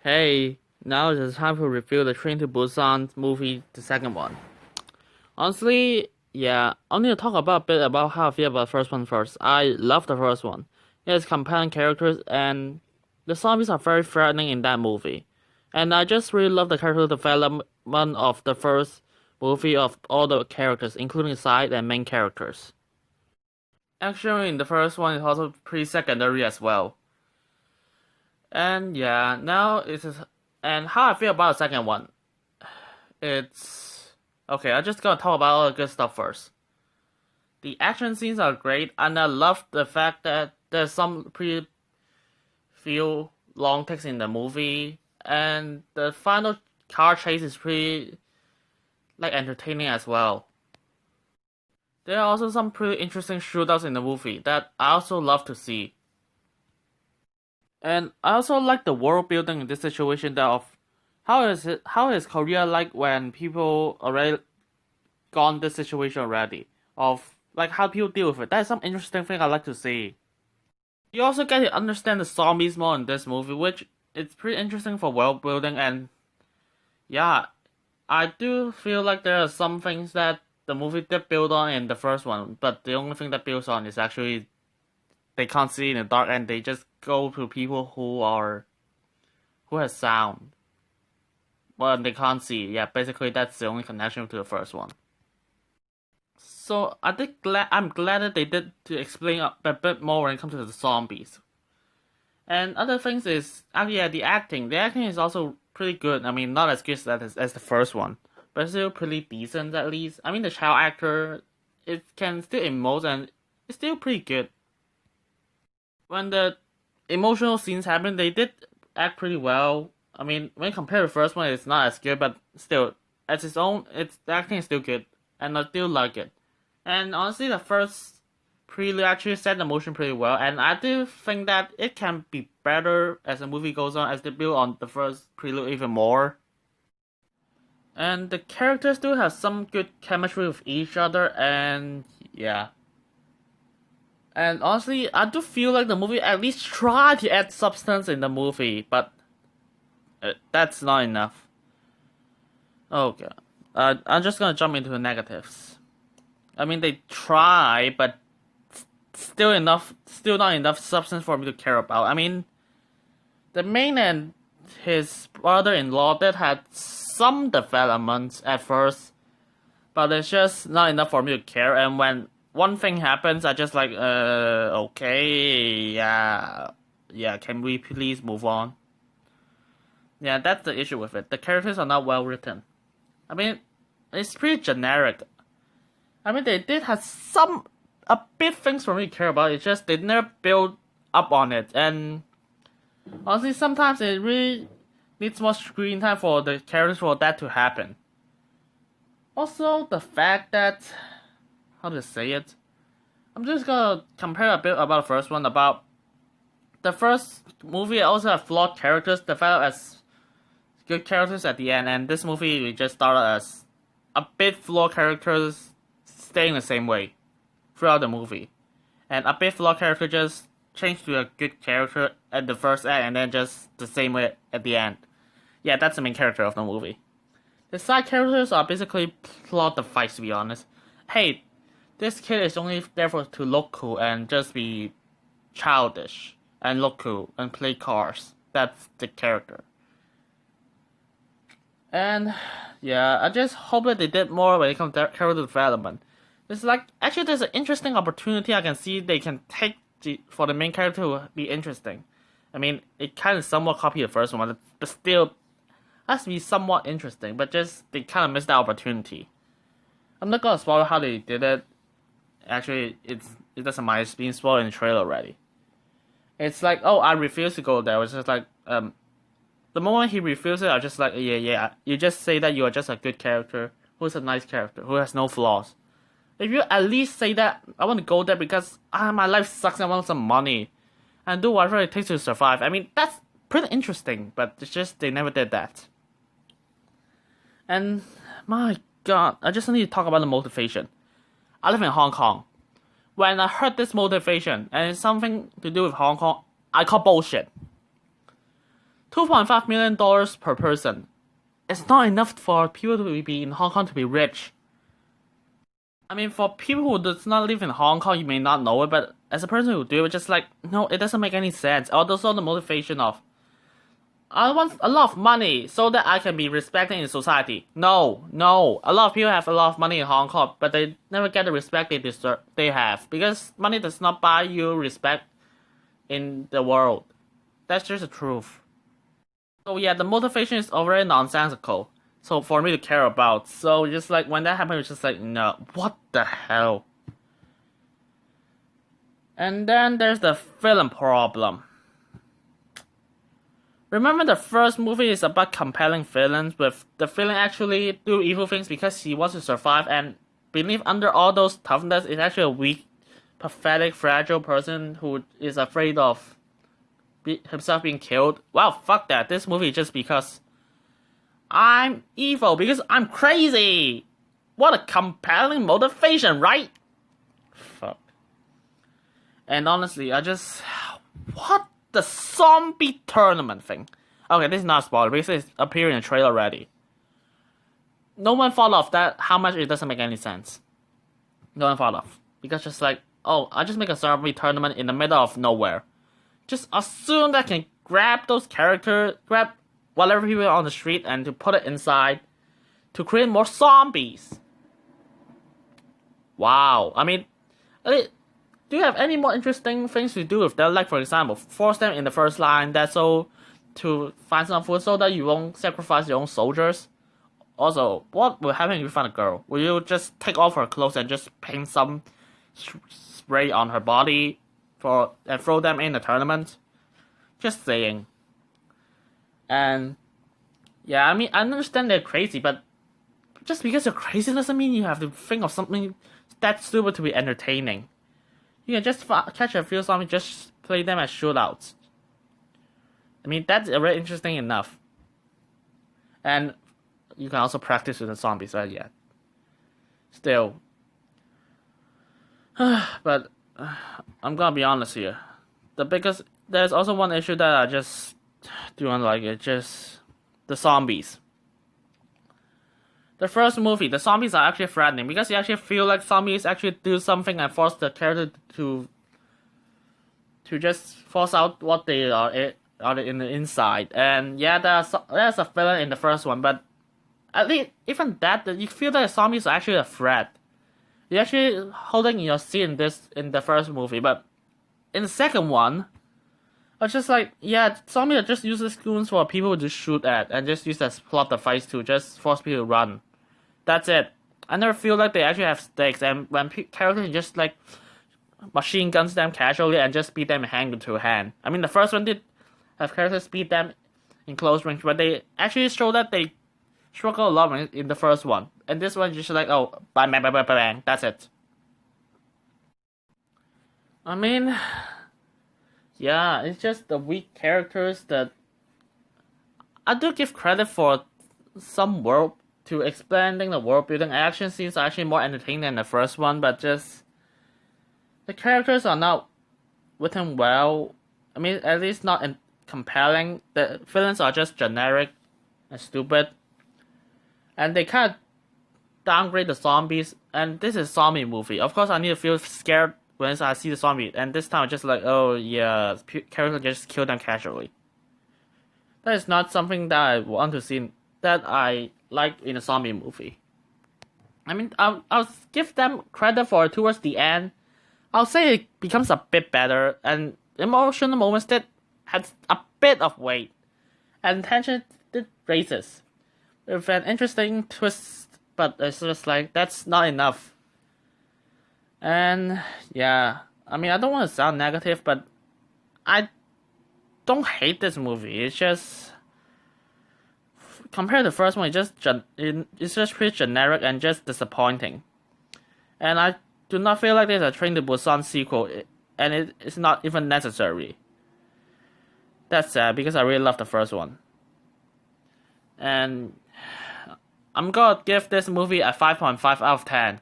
Hey, now it's time to review the Train to Busan movie, the second one. Honestly, yeah, I need to talk about a bit about how I feel about the first one first. I love the first one. It has compelling characters and the zombies are very threatening in that movie. And I just really love the character development of the first movie of all the characters, including side and main characters. Action in the first one is also pretty secondary as well. And yeah, now it's and how I feel about the second one. It's okay. I'm just gonna talk about all the good stuff first. The action scenes are great, and I love the fact that there's some pretty few long takes in the movie, and the final car chase is pretty entertaining as well. There are also some pretty interesting shootouts in the movie that I also love to see. And I also like the world building in this situation that of how is Korea like when people already gone this situation already of like how people deal with it. That is some interesting thing I like to see. You also get to understand the zombies more in this movie, which it's pretty interesting for world building and yeah, I do feel like there are some things that the movie did build on in the first one, but the only thing that builds on is actually they can't see in the dark and they just go to people who has sound. Well, they can't see. Yeah, basically that's the only connection to the first one. So I'm glad that they did to explain a bit more when it comes to the zombies. And other things is yeah, the acting. The acting is also pretty good. I mean, not as good as the first one, but still pretty decent at least. I mean, the child actor, it can still emote and it's still pretty good. When the emotional scenes happen, they did act pretty well. I mean, when compared to the first one, it's not as good, but still, as its own, the acting is still good, and I still like it. And honestly, the first prelude actually set the motion pretty well, and I do think that it can be better as the movie goes on, as they build on the first prelude even more. And the characters do have some good chemistry with each other, and yeah. And honestly, I do feel like the movie at least tried to add substance in the movie, but that's not enough. Okay. I'm just gonna jump into the negatives. I mean, they try, but still not enough substance for me to care about. I mean, the main and his brother-in-law did have some developments at first, but it's just not enough for me to care. And when one thing happens, I just like, okay, yeah, can we please move on? Yeah, that's the issue with it. The characters are not well written. I mean, it's pretty generic. I mean, they did have a bit things for me to care about. It's just they never build up on it, and honestly, sometimes it really needs more screen time for the characters for that to happen. Also, the fact that how to say it, I'm just gonna compare a bit about the first one. About the first movie, also have flawed characters developed as good characters at the end, and this movie we just started as a bit flawed characters staying the same way throughout the movie, and a bit flawed character just changed to a good character at the first act, and then just the same way at the end. Yeah, that's the main character of the movie. The side characters are basically plot device, to be honest. Hey, this kid is only there to look cool and just be childish and look cool and play cars. That's the character. And yeah, I just hope that they did more when it comes to character development. It's like actually there's an interesting opportunity I can see they can take for the main character to be interesting. I mean, it kind of somewhat copied the first one, but still has to be somewhat interesting. But just they kind of missed that opportunity. I'm not gonna spoil how they did it. Actually, it doesn't mind. It's being spoiled in the trailer already. It's like, oh, I refuse to go there. It's just like, the moment he refuses, I just like, yeah. You just say that you are just a good character, who's a nice character, who has no flaws. If you at least say that, I want to go there because my life sucks and I want some money, and do whatever it takes to survive. I mean, that's pretty interesting, but it's just they never did that. And my God, I just need to talk about the motivation. I live in Hong Kong. When I heard this motivation and it's something to do with Hong Kong, I call bullshit. $2.5 million per person. It's not enough for people to be in Hong Kong to be rich. I mean, for people who does not live in Hong Kong, you may not know it, but as a person who do it, just like, no, it doesn't make any sense. Also the motivation of, I want a lot of money so that I can be respected in society. No. A lot of people have a lot of money in Hong Kong, but they never get the respect they deserve. They have, because money does not buy you respect in the world. That's just the truth. So yeah, the motivation is already nonsensical. So for me to care about. So just like when that happened, it's just like, no, what the hell? And then there's the film problem. Remember, the first movie is about compelling villains with the villain actually do evil things because he wants to survive, and beneath under all those toughness is actually a weak, pathetic, fragile person who is afraid of himself being killed. Well, fuck that. This movie is just because I'm evil, because I'm crazy. What a compelling motivation, right? Fuck. And honestly, what? The zombie tournament thing. Okay, this is not a spoiler because it's appearing in the trailer already. No one thought of that, how much it doesn't make any sense. No one thought of. Because just like, oh, I just make a zombie tournament in the middle of nowhere. Just assume that I can grab those characters, grab whatever people on the street and to put it inside to create more zombies. Wow. I mean, do you have any more interesting things to do with them? Like, for example, force them in the first line, that's so to find some food so that you won't sacrifice your own soldiers. Also, what will happen if you find a girl? Will you just take off her clothes and just paint some spray on her body and throw them in the tournament? Just saying. And yeah, I mean, I understand they're crazy, but just because you're crazy doesn't mean you have to think of something that stupid to be entertaining. You can just catch a few zombies, just play them as shootouts. I mean, that's already interesting enough. And you can also practice with the zombies, right? Yeah. Still. But I'm gonna be honest here. There's also one issue that I just don't like. It's just the zombies. The first movie, the zombies are actually threatening because you actually feel like zombies actually do something and force the character to just force out what they are in the inside. And yeah, there's a villain in the first one, but at least even that, you feel that the zombies are actually a threat. You're actually holding your seat in the first movie, but in the second one, I was just like, yeah, zombies are just useless goons for people to shoot at and just use as plot device to just force people to run. That's it. I never feel like they actually have stakes, and when characters just like machine guns them casually and just beat them hand to hand. I mean, the first one did have characters beat them in close range, but they actually show that they struggle a lot in the first one. And this one just like, oh, bang, bang, bang, bang, bang, that's it. I mean, yeah, it's just the weak characters that I do give credit for some world to expanding the world building. Action scenes are actually more entertaining than the first one, but just the characters are not written well. I mean, at least not compelling. The villains are just generic and stupid, and they kind of downgrade the zombies. And this is a zombie movie. Of course, I need to feel scared when I see the zombie, and this time it's just like, oh yeah, characters just kill them casually. That is not something that I want to see, that I like in a zombie movie. I mean, I'll give them credit for it towards the end. I'll say it becomes a bit better, and emotional moments that had a bit of weight, and tension did raises with an interesting twist, but it's just like, that's not enough. And yeah, I mean, I don't want to sound negative, but I don't hate this movie. It's just, compared to the first one, it's just pretty generic and just disappointing. And I do not feel like there's a Train to Busan sequel, and it's not even necessary. That's sad because I really love the first one. And I'm gonna give this movie a 5.5 out of 10.